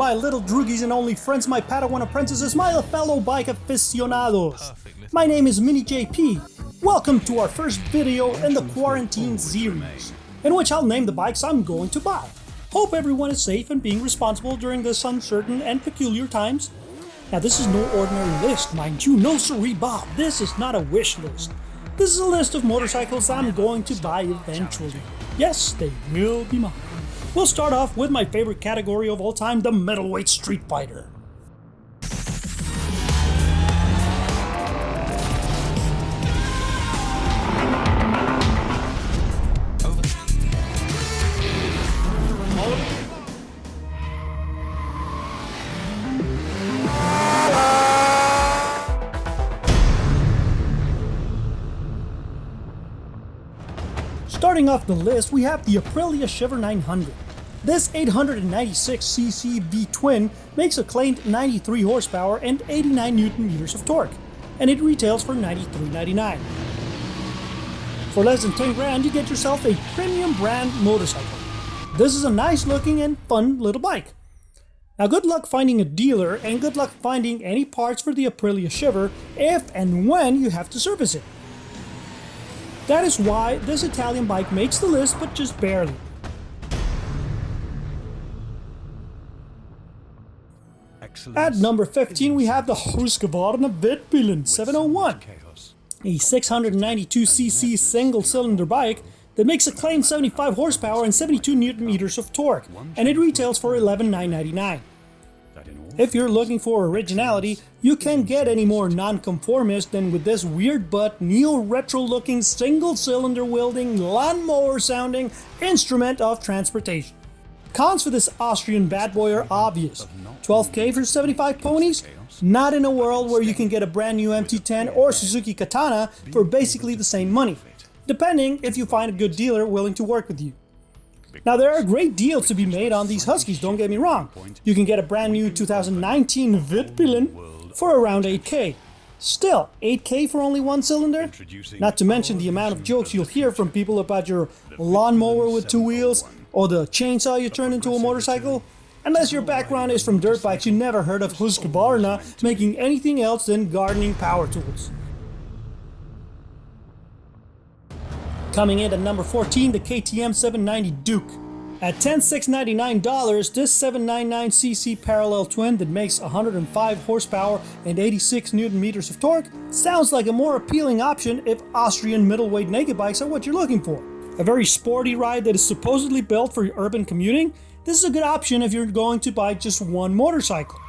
my little droogies and only friends, my Padawan apprentices, my fellow bike aficionados. My name is Mini JP. Welcome to our first video in the quarantine series, in which I'll name the bikes I'm going to buy. Hope everyone is safe and being responsible during this uncertain and peculiar times. Now this is no ordinary list, mind you, no siree Bob, this is not a wish list. This is a list of motorcycles I'm going to buy eventually. Yes, they will be mine. We'll start off with my favorite category of all time, the Middleweight Streetfighter. Starting off the list, we have the Aprilia Shiver 900. This 896cc V-twin makes a claimed 93 horsepower and 89 Nm of torque, and it retails for $93.99. For less than 10 grand, you get yourself a premium brand motorcycle. This is a nice looking and fun little bike. Now good luck finding a dealer and good luck finding any parts for the Aprilia Shiver if and when you have to service it. That is why this Italian bike makes the list, but just barely. At number 15, we have the Husqvarna Vetbilen 701, a 692cc single-cylinder bike that makes a claimed 75 horsepower and 72 Nm of torque, and it retails for $11,999. If you're looking for originality, you can't get any more non-conformist than with this weird but neo-retro looking single-cylinder wielding lawnmower sounding instrument of transportation. Cons for this Austrian bad boy are obvious. 12K for 75 ponies? Not in a world where you can get a brand new MT-10 or Suzuki Katana for basically the same money, depending if you find a good dealer willing to work with you. Now there are great deals to be made on these Huskies, don't get me wrong. You can get a brand new 2019 Vetbilen for around 8K. Still, 8K for only one cylinder? Not to mention the amount of jokes you'll hear from people about your lawnmower with two wheels or the chainsaw you turn into a motorcycle. Unless your background is from dirt bikes, you never heard of Husqvarna making anything else than gardening power tools. Coming in at number 14, the KTM 790 Duke. At $10,699, this 799cc parallel twin that makes 105 horsepower and 86 Nm of torque sounds like a more appealing option if Austrian middleweight naked bikes are what you're looking for. A very sporty ride that is supposedly built for urban commuting, this is a good option if you're going to buy just one motorcycle.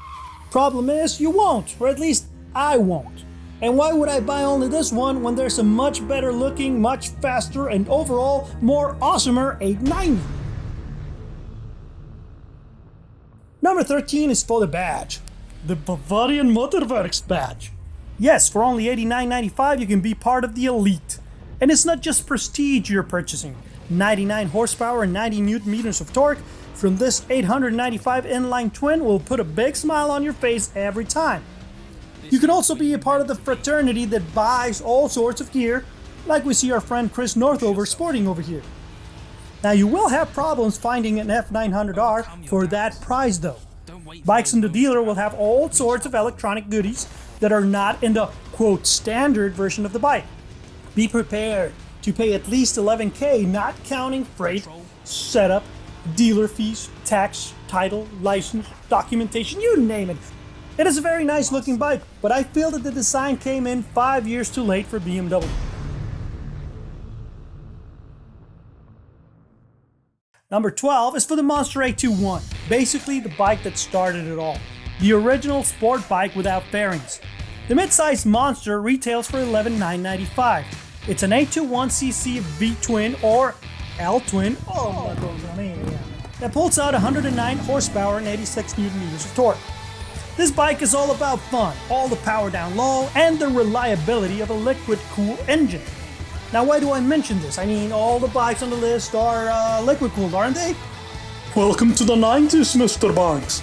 Problem is, you won't, or at least I won't. And why would I buy only this one when there's a much better looking, much faster, and overall more awesomer 890? Number 13 is for the badge. The Bavarian Motorwerks badge. Yes, for only $89.95 you can be part of the elite. And it's not just prestige you're purchasing. 99 horsepower and 90 Nm of torque from this 895 inline twin will put a big smile on your face every time. You can also be a part of the fraternity that buys all sorts of gear, like we see our friend Chris Northover sporting over here. Now you will have problems finding an F900R for that price though. Bikes in the dealer will have all sorts of electronic goodies that are not in the quote standard version of the bike. Be prepared to pay at least $11K, not counting freight, setup, dealer fees, tax, title, license, documentation, you name it. It is a very nice looking bike, but I feel that the design came in 5 years too late for BMW. Number 12 is for the Monster 821, basically the bike that started it all. The original sport bike without fairings. The mid-sized Monster retails for $11,995. It's an 821cc V-twin or L-twin that pulls out 109 horsepower and 86 Nm of torque. This bike is all about fun, all the power down low, and the reliability of a liquid-cooled engine. Now why do I mention this? I mean, all the bikes on the list are liquid-cooled, aren't they? Welcome to the 90s, Mr. Bikes.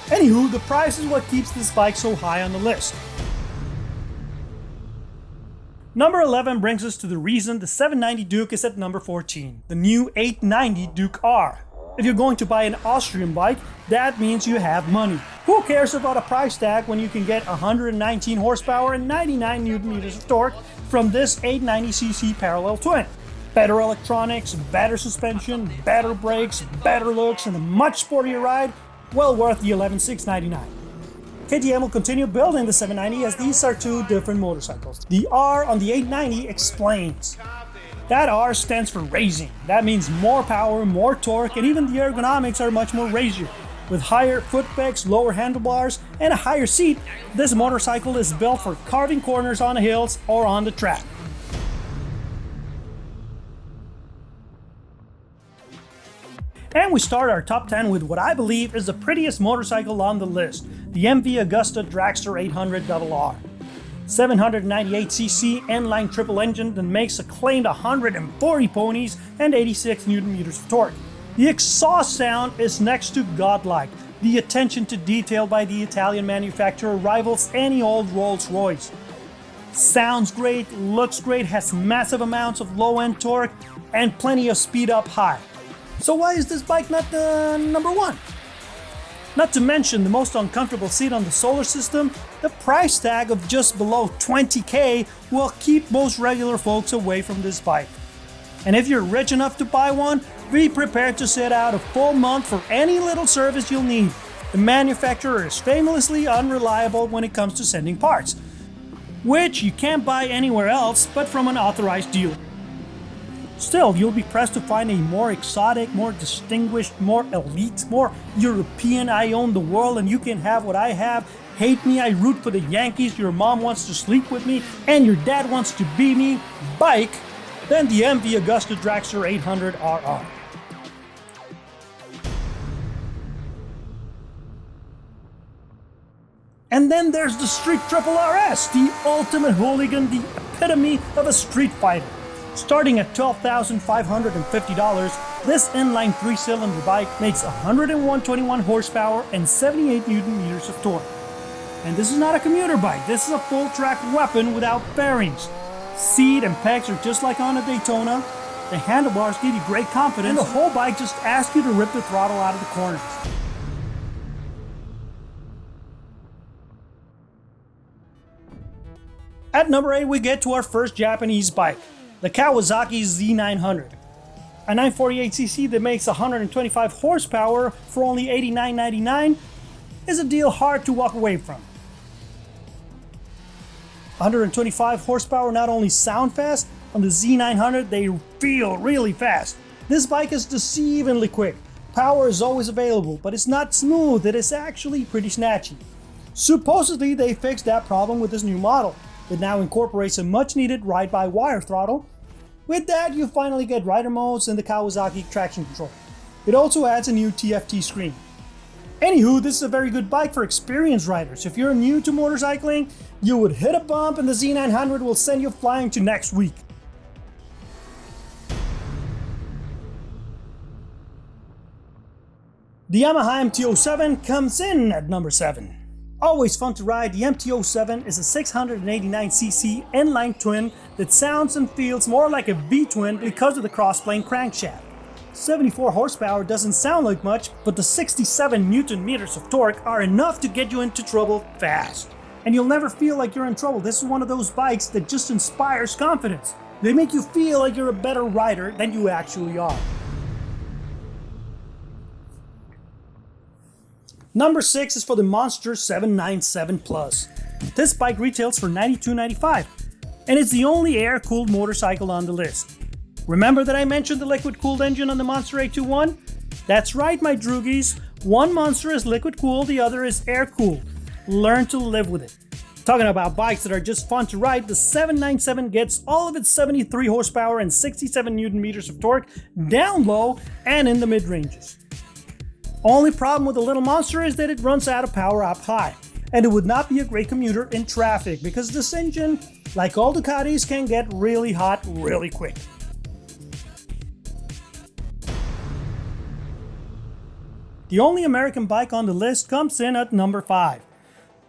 Anywho, the price is what keeps this bike so high on the list. Number 11 brings us to the reason the 790 Duke is at number 14, the new 890 Duke R. If you're going to buy an Austrian bike, that means you have money. Who cares about a price tag when you can get 119 horsepower and 99 Newton meters of torque from this 890cc parallel twin? Better electronics, better suspension, better brakes, better looks, and a much sportier ride, well worth the $11,699. KTM will continue building the 790 as these are two different motorcycles. The R on the 890 explains. That R stands for racing. That means more power, more torque, and even the ergonomics are much more racier. With higher foot pegs, lower handlebars, and a higher seat, this motorcycle is built for carving corners on the hills or on the track. And we start our top 10 with what I believe is the prettiest motorcycle on the list, the MV Agusta Dragster 800RR. 798cc inline triple engine that makes a claimed 140 ponies and 86 Newton meters of torque. The exhaust sound is next to godlike. The attention to detail by the Italian manufacturer rivals any old Rolls-Royce. Sounds great, looks great, has massive amounts of low-end torque, and plenty of speed up high. So why is this bike not number one? Not to mention the most uncomfortable seat on the solar system, the price tag of just below $20,000 will keep most regular folks away from this bike. And if you're rich enough to buy one, be prepared to sit out a full month for any little service you'll need. The manufacturer is famously unreliable when it comes to sending parts, which you can't buy anywhere else but from an authorized dealer. Still, you'll be pressed to find a more exotic, more distinguished, more elite, more European, I own the world and you can have what I have, hate me, I root for the Yankees, your mom wants to sleep with me, and your dad wants to be me, bike, than the MV Agusta Dragster 800RR. And then there's the Street Triple RS, the ultimate hooligan, the epitome of a street fighter. Starting at $12,550, this inline 3-cylinder bike makes 121 horsepower and 78 Newton meters of torque. And this is not a commuter bike, this is a full-track weapon without bearings. Seat and pegs are just like on a Daytona, the handlebars give you great confidence, and the whole bike just asks you to rip the throttle out of the corners. At number 8 we get to our first Japanese bike, the Kawasaki Z900. A 948cc that makes 125 horsepower for only $89.99 is a deal hard to walk away from. 125 horsepower not only sound fast, on the Z900 they feel really fast. This bike is deceivingly quick. Power is always available, but it's not smooth, it is actually pretty snatchy. Supposedly they fixed that problem with this new model. It now incorporates a much needed ride-by-wire throttle. With that, you finally get rider modes and the Kawasaki traction control. It also adds a new TFT screen. Anywho, this is a very good bike for experienced riders. If you're new to motorcycling, you would hit a bump and the Z900 will send you flying to next week. The Yamaha MT-07 comes in at number 7. Always fun to ride, the MT-07 is a 689cc inline twin that sounds and feels more like a V-twin because of the crossplane crankshaft. 74 horsepower doesn't sound like much, but the 67 Newton meters of torque are enough to get you into trouble fast. And you'll never feel like you're in trouble. This is one of those bikes that just inspires confidence. They make you feel like you're a better rider than you actually are. Number 6 is for the Monster 797 Plus. This bike retails for $92.95, and it's the only air-cooled motorcycle on the list. Remember that I mentioned the liquid-cooled engine on the Monster 821? That's right, my droogies. One Monster is liquid-cooled, the other is air-cooled. Learn to live with it. Talking about bikes that are just fun to ride, the 797 gets all of its 73 horsepower and 67 Newton meters of torque down low and in the mid-ranges. Only problem with the little Monster is that it runs out of power up high, and it would not be a great commuter in traffic because this engine, like all Ducatis, can get really hot really quick. The only American bike on the list comes in at number 5.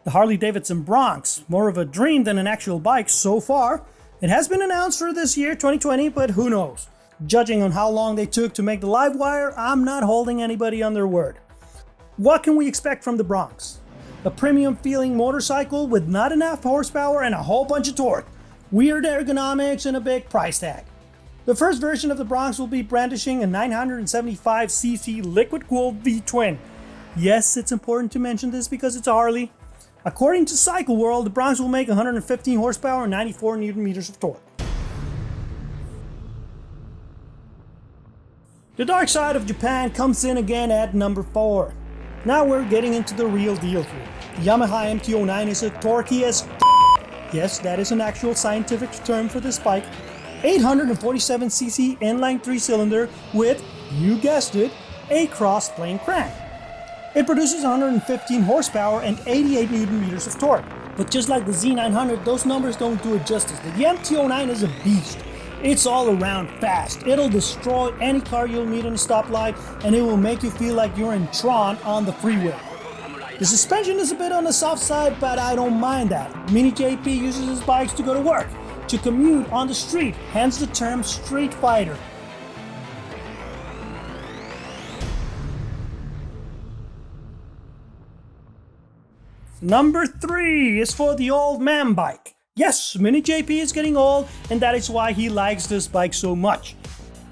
The Harley-Davidson Bronx, more of a dream than an actual bike so far. It has been announced for this year, 2020, but who knows. Judging on how long they took to make the live wire, I'm not holding anybody on their word. What can we expect from the Bronx? A premium feeling motorcycle with not enough horsepower and a whole bunch of torque, weird ergonomics, and a big price tag. The first version of the Bronx will be brandishing a 975cc liquid-cooled V-twin. Yes, it's important to mention this because it's a Harley. According to Cycle World, the Bronx will make 115 horsepower and 94 Newton meters of torque. The dark side of Japan comes in again at number 4. Now we're getting into the real deal here. The Yamaha MT-09 is a torquey as yes, that is an actual scientific term for this bike. 847cc inline 3-cylinder with, you guessed it, a cross-plane crank. It produces 115 horsepower and 88 Newton meters of torque. But just like the Z900, those numbers don't do it justice. The MT-09 is a beast. It's all around fast. It'll destroy any car you'll meet on a stoplight, and it will make you feel like you're in Tron on the freeway. The suspension is a bit on the soft side, but I don't mind that. Mini JP uses his bikes to go to work, to commute on the street, hence the term street fighter. Number 3 is for the old man bike. Yes, Mini JP is getting old, and that is why he likes this bike so much.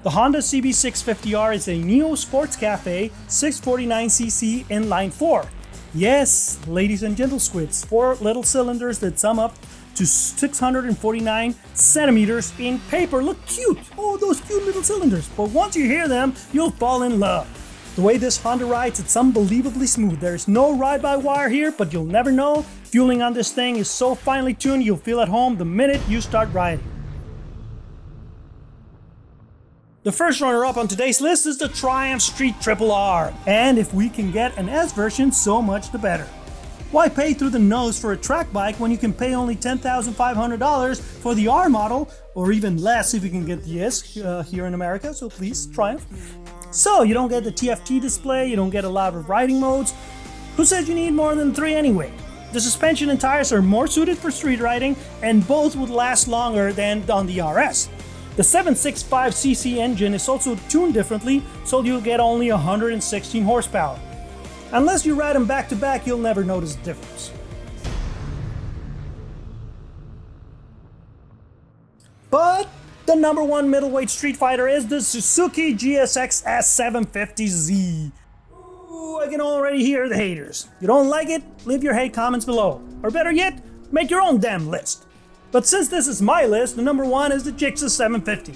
The Honda CB650R is a Neo Sports Cafe 649cc inline 4. Yes, ladies and gentle squids, 4 little cylinders that sum up to 649 centimeters in paper. Look cute! Oh, those cute little cylinders. But once you hear them, you'll fall in love. The way this Honda rides, it's unbelievably smooth. There's no ride-by-wire here, but you'll never know. Fueling on this thing is so finely tuned, you'll feel at home the minute you start riding. The first runner-up on today's list is the Triumph Street Triple R. And if we can get an S version, so much the better. Why pay through the nose for a track bike when you can pay only $10,500 for the R model, or even less if you can get the S here in America, so please, Triumph. So, you don't get the TFT display, you don't get a lot of riding modes. Who said you need more than 3 anyway? The suspension and tires are more suited for street riding, and both would last longer than on the RS. The 765cc engine is also tuned differently, so you'll get only 116 horsepower. Unless you ride them back to back, you'll never notice the difference. But the number 1 middleweight street fighter is the Suzuki GSX S750Z. Ooh, I can already hear the haters. You don't like it? Leave your hate comments below. Or better yet, make your own damn list. But since this is my list, the number 1 is the Jixus 750.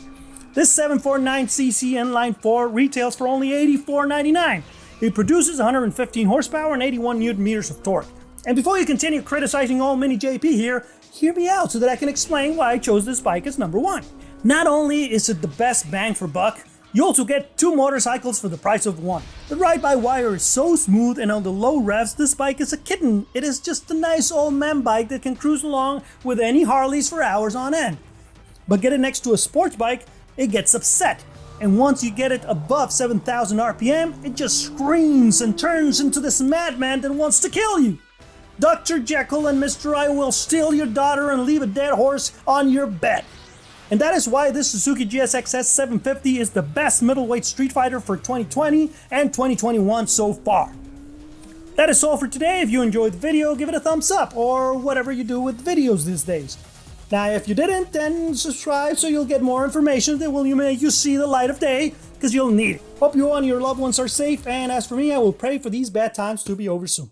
This 749cc inline 4 retails for only $84.99. It produces 115 horsepower and 81 Newton meters of torque. And before you continue criticizing old Mini JP here, hear me out so that I can explain why I chose this bike as number 1. Not only is it the best bang for buck, you also get 2 motorcycles for the price of 1. The ride-by-wire is so smooth, and on the low revs, this bike is a kitten. It is just a nice old man bike that can cruise along with any Harleys for hours on end. But get it next to a sports bike, it gets upset. And once you get it above 7,000 RPM, it just screams and turns into this madman that wants to kill you. Dr. Jekyll and Mr. I will steal your daughter and leave a dead horse on your bed. And that is why this Suzuki GSX S750 is the best middleweight street fighter for 2020 and 2021 so far. That is all for today. If you enjoyed the video, give it a thumbs up, or whatever you do with videos these days. Now, if you didn't, then subscribe so you'll get more information that will make you see the light of day, because you'll need it. Hope you and your loved ones are safe, and as for me, I will pray for these bad times to be over soon.